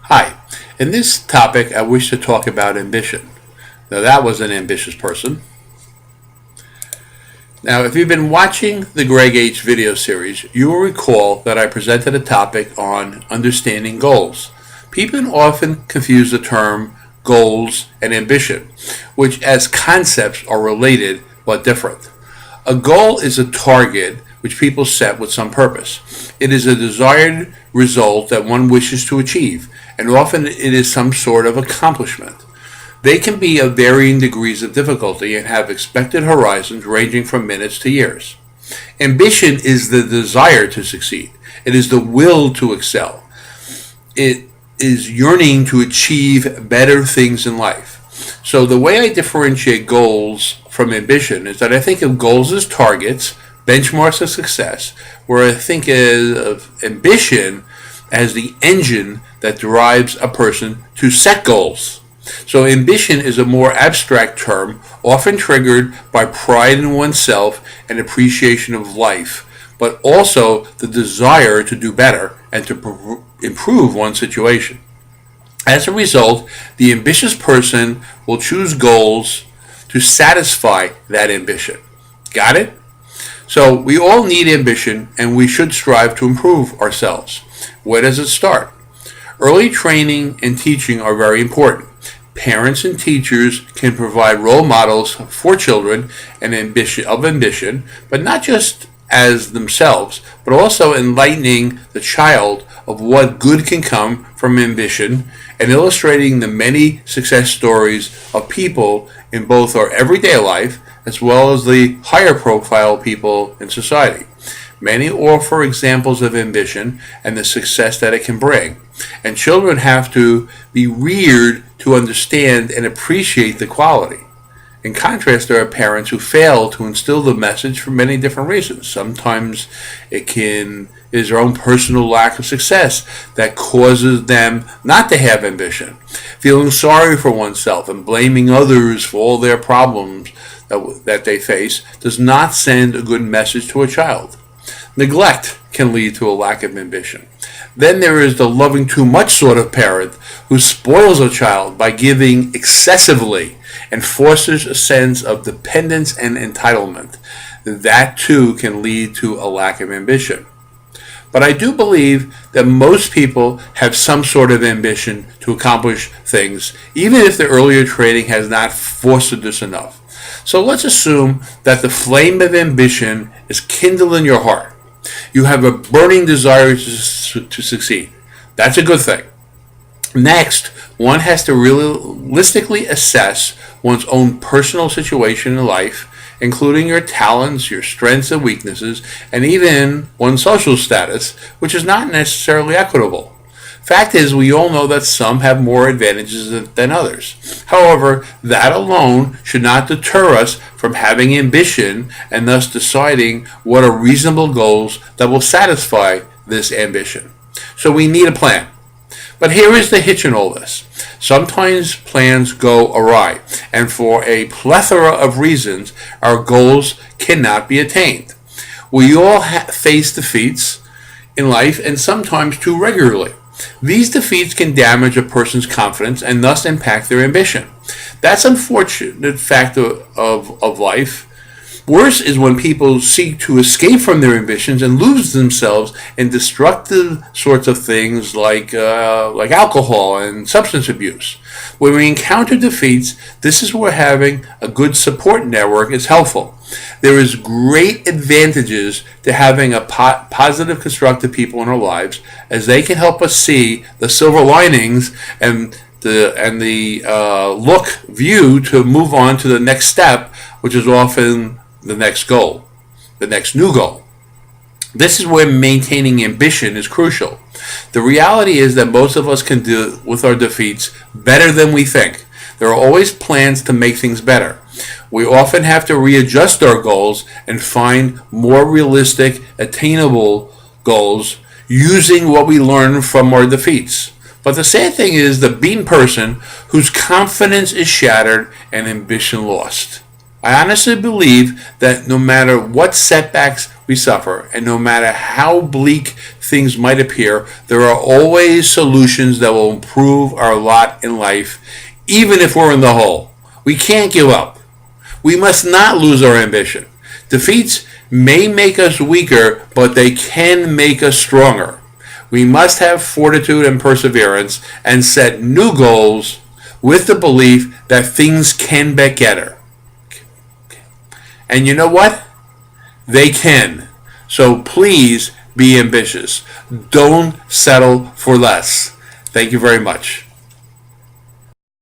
Hi, in this topic I wish to talk about ambition. Now that was an ambitious person. Now if you've been watching the GregH video series, you will recall that I presented a topic on understanding goals. People often confuse the term goals and ambition, which as concepts are related but different. A goal is a target which people set with some purpose. It is a desired result that one wishes to achieve, and often it is some sort of accomplishment. They can be of varying degrees of difficulty and have expected horizons ranging from minutes to years. Ambition is the desire to succeed. It is the will to excel. It is yearning to achieve better things in life. So the way I differentiate goals from ambition is that I think of goals as targets, benchmarks of success, where I think of ambition as the engine that drives a person to set goals. So ambition is a more abstract term, often triggered by pride in oneself and appreciation of life, but also the desire to do better and to improve one's situation. As a result, the ambitious person will choose goals to satisfy that ambition. Got it? So we all need ambition and we should strive to improve ourselves. Where does it start? Early training and teaching are very important. Parents and teachers can provide role models for children and ambition, but not just as themselves, but also enlightening the child of what good can come from ambition and illustrating the many success stories of people in both our everyday life as well as the higher profile people in society. Many offer examples of ambition and the success that it can bring. And children have to be reared to understand and appreciate the quality. In contrast, there are parents who fail to instill the message for many different reasons. Sometimes it is their own personal lack of success that causes them not to have ambition. Feeling sorry for oneself and blaming others for all their problems that they face does not send a good message to a child. Neglect can lead to a lack of ambition. Then there is the loving too much sort of parent who spoils a child by giving excessively and fosters a sense of dependence and entitlement. That too can lead to a lack of ambition. But I do believe that most people have some sort of ambition to accomplish things, even if the earlier training has not fostered this enough. So let's assume that the flame of ambition is kindled in your heart. You have a burning desire to succeed. That's a good thing. Next, one has to realistically assess one's own personal situation in life, including your talents, your strengths and weaknesses, and even one's social status, which is not necessarily equitable. Fact is, we all know that some have more advantages than others. However, that alone should not deter us from having ambition and thus deciding what are reasonable goals that will satisfy this ambition. So we need a plan. But here is the hitch in all this. Sometimes plans go awry, and for a plethora of reasons, our goals cannot be attained. We all face defeats in life, and sometimes too regularly. These defeats can damage a person's confidence and thus impact their ambition. That's an unfortunate fact of life. Worse is when people seek to escape from their ambitions and lose themselves in destructive sorts of things like alcohol and substance abuse. When we encounter defeats, this is where having a good support network is helpful. There is great advantages to having a positive, constructive people in our lives, as they can help us see the silver linings and the view to move on to the next step, which is often the next goal, the next new goal. This is where maintaining ambition is crucial. The reality is that most of us can deal with our defeats better than we think. There are always plans to make things better. We often have to readjust our goals and find more realistic, attainable goals using what we learn from our defeats. But the sad thing is the beaten person whose confidence is shattered and ambition lost. I honestly believe that no matter what setbacks we suffer, and no matter how bleak things might appear, there are always solutions that will improve our lot in life, even if we're in the hole. We can't give up. We must not lose our ambition. Defeats may make us weaker, but they can make us stronger. We must have fortitude and perseverance and set new goals with the belief that things can get better. And you know what? They can. So please be ambitious. Don't settle for less. Thank you very much.